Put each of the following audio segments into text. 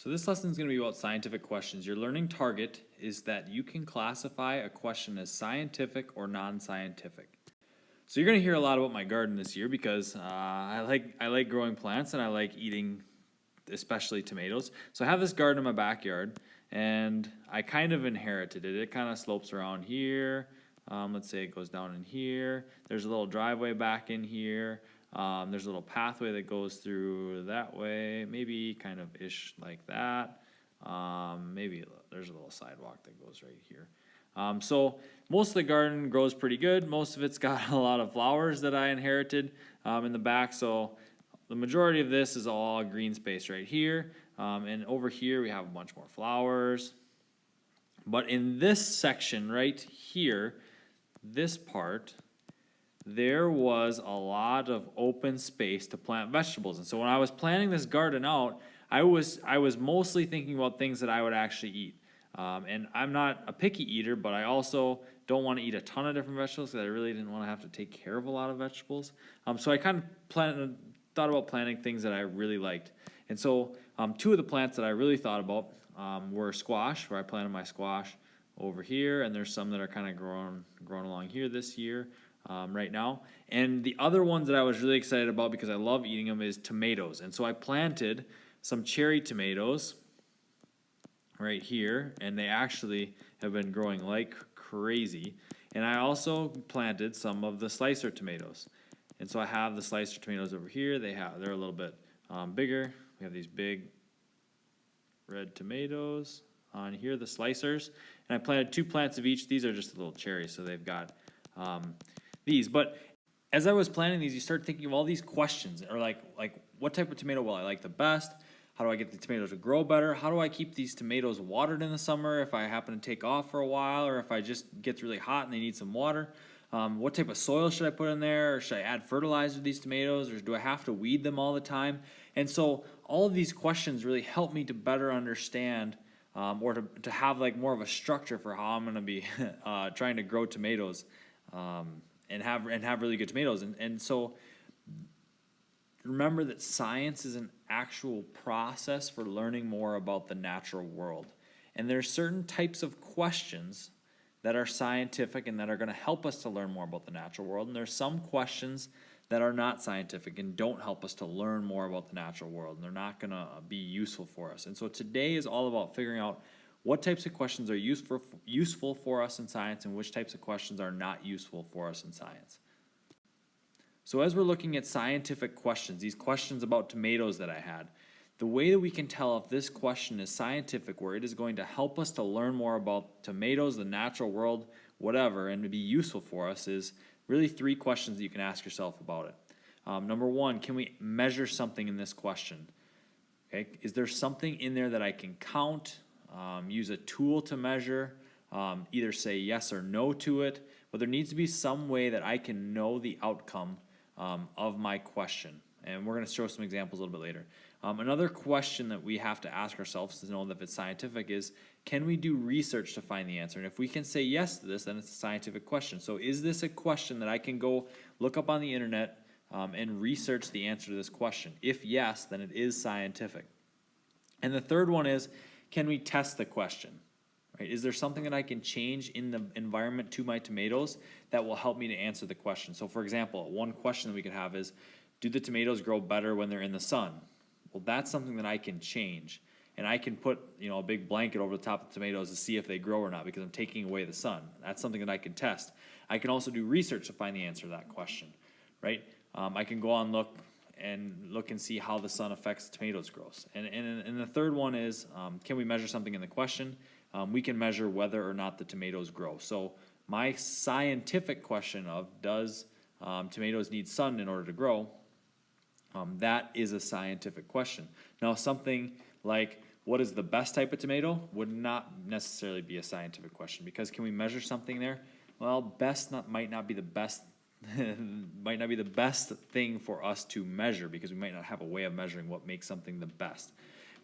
So this lesson is going to be about scientific questions. Your learning target is that you can classify a question as scientific or non-scientific. So you're going to hear a lot about my garden this year because I like growing plants and I like eating, especially tomatoes. So I have this garden in my backyard and I kind of inherited it. It kind of slopes around here. Let's say it goes down in here. There's a little driveway back in here. There's a little pathway that goes through that way, maybe kind of ish like that. Maybe there's a little sidewalk that goes right here. So most of the garden grows pretty good. Most of it's got a lot of flowers that I inherited in the back. So the majority of this is all green space right here. And over here we have a bunch more flowers. But in this section right here, this part, there was a lot of open space to plant vegetables. And so when I was planning this garden out, I was mostly thinking about things that I would actually eat. And I'm not a picky eater, but I also don't want to eat a ton of different vegetables because I really didn't want to have to take care of a lot of vegetables. So I kind of thought about planting things that I really liked. And so two of the plants that I really thought about were squash, where I planted my squash over here, and there's some that are kind of growing along here this year. Right now. And the other ones that I was really excited about because I love eating them is tomatoes. And so I planted some cherry tomatoes right here, and they actually have been growing like crazy. And I also planted some of the slicer tomatoes. And so I have the slicer tomatoes over here. They're a little bit bigger. We have these big red tomatoes on here, the slicers. And I planted 2 plants of each. These are just little cherries, so they've got these. But as I was planning these, you start thinking of all these questions, or like what type of tomato will I like the best? How do I get the tomatoes to grow better? How do I keep these tomatoes watered in the summer if I happen to take off for a while, or if I just gets really hot and they need some water? What type of soil should I put in there? Or should I add fertilizer to these tomatoes, or do I have to weed them all the time? And so all of these questions really help me to better understand or to have like more of a structure for how I'm going to be trying to grow tomatoes. And have really good tomatoes. And so remember that science is an actual process for learning more about the natural world. And there's certain types of questions that are scientific and that are going to help us to learn more about the natural world. And there's some questions that are not scientific and don't help us to learn more about the natural world. And they're not going to be useful for us. And so today is all about figuring out what types of questions are useful for us in science and which types of questions are not useful for us in science. So as we're looking at scientific questions, these questions about tomatoes that I had, the way that we can tell if this question is scientific, where it is going to help us to learn more about tomatoes, the natural world, whatever, and to be useful for us, is really 3 questions that you can ask yourself about it. Number 1, can we measure something in this question? Okay, is there something in there that I can count? Use a tool to measure, either say yes or no to it, but there needs to be some way that I can know the outcome of my question. And we're going to show some examples a little bit later. Another question that we have to ask ourselves to know that if it's scientific is, can we do research to find the answer? And if we can say yes to this, then it's a scientific question. So is this a question that I can go look up on the internet and research the answer to this question? If yes, then it is scientific. And the third one is, can we test the question? Right? Is there something that I can change in the environment to my tomatoes that will help me to answer the question? So for example, one question that we could have is, do the tomatoes grow better when they're in the sun? Well, that's something that I can change. And I can put, a big blanket over the top of the tomatoes to see if they grow or not because I'm taking away the sun. That's something that I can test. I can also do research to find the answer to that question, right? I can go on look and see how the sun affects tomatoes growth. And the third one is, can we measure something in the question? We can measure whether or not the tomatoes grow. So my scientific question of does tomatoes need sun in order to grow, that is a scientific question. Now something like what is the best type of tomato would not necessarily be a scientific question, because can we measure something there? Well, might not be the best might not be the best thing for us to measure, because we might not have a way of measuring what makes something the best.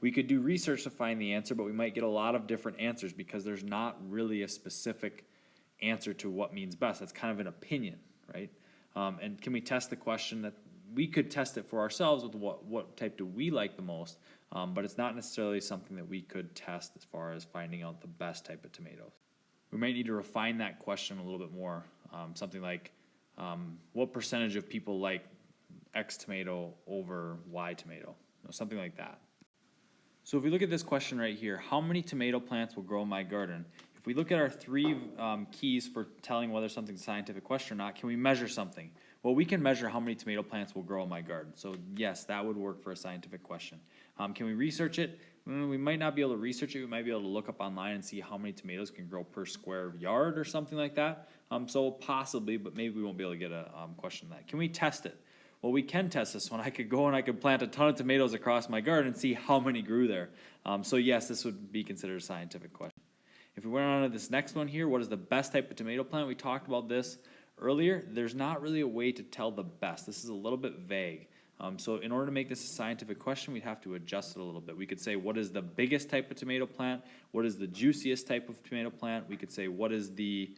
We could do research to find the answer, but we might get a lot of different answers because there's not really a specific answer to what means best. That's kind of an opinion, right? And can we test the question? That we could test it for ourselves with what type do we like the most, but it's not necessarily something that we could test as far as finding out the best type of tomatoes. We might need to refine that question a little bit more. Something like, what percentage of people like X tomato over Y tomato? Something like that. So if we look at this question right here, how many tomato plants will grow in my garden? If we look at our three keys for telling whether something's a scientific question or not, can we measure something? Well, we can measure how many tomato plants will grow in my garden. So yes, that would work for a scientific question. Can we research it? We might not be able to research it. We might be able to look up online and see how many tomatoes can grow per square yard or something like that. So possibly, but maybe we won't be able to get a question on that. Can we test it? Well, we can test this one. I could go and I could plant a ton of tomatoes across my garden and see how many grew there. So yes, this would be considered a scientific question. If we went on to this next one here, what is the best type of tomato plant? We talked about this earlier. There's not really a way to tell the best. This is a little bit vague. So in order to make this a scientific question, we'd have to adjust it a little bit. We could say, what is the biggest type of tomato plant? What is the juiciest type of tomato plant? We could say, what is the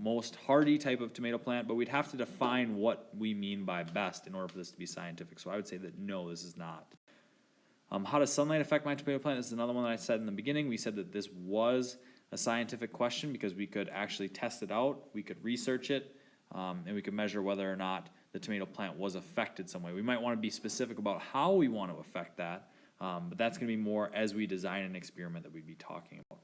most hardy type of tomato plant? But we'd have to define what we mean by best in order for this to be scientific. So I would say that no, this is not. How does sunlight affect my tomato plant? This is another one that I said in the beginning. We said that this was a scientific question because we could actually test it out, we could research it, and we could measure whether or not the tomato plant was affected some way. We might want to be specific about how we want to affect that, but that's going to be more as we design an experiment that we'd be talking about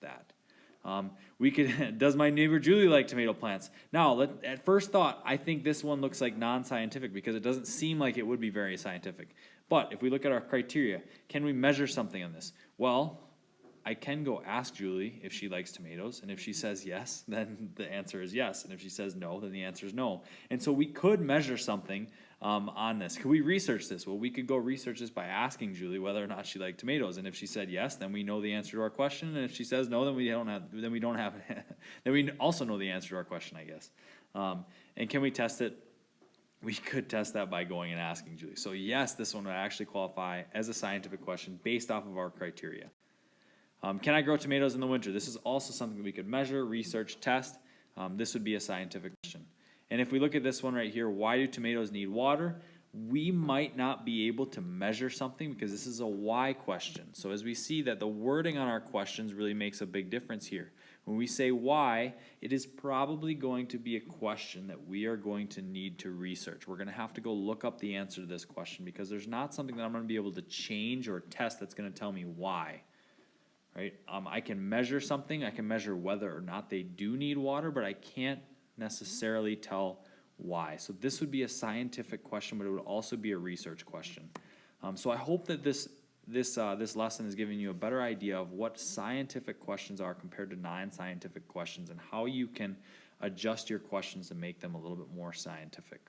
that. We could, does my neighbor Julie like tomato plants? Now, at first thought, I think this one looks like non-scientific because it doesn't seem like it would be very scientific. But if we look at our criteria, can we measure something on this? Well, I can go ask Julie if she likes tomatoes, and if she says yes, then the answer is yes, and if she says no, then the answer is no. And so we could measure something on this. Could we research this? Well, we could go research this by asking Julie whether or not she liked tomatoes, and if she said yes, then we know the answer to our question, and if she says no, then we also know the answer to our question, I guess. And can we test it? We could test that by going and asking Julie. So yes, this one would actually qualify as a scientific question based off of our criteria. Can I grow tomatoes in the winter? This is also something that we could measure, research, test. This would be a scientific question. And if we look at this one right here, why do tomatoes need water? We might not be able to measure something because this is a why question. So as we see that the wording on our questions really makes a big difference here. When we say why, it is probably going to be a question that we are going to need to research. We're going to have to go look up the answer to this question because there's not something that I'm going to be able to change or test that's going to tell me why. Right? I can measure something. I can measure whether or not they do need water, but I can't necessarily tell why. So this would be a scientific question, but it would also be a research question. So I hope that this lesson is giving you a better idea of what scientific questions are compared to non-scientific questions and how you can adjust your questions to make them a little bit more scientific.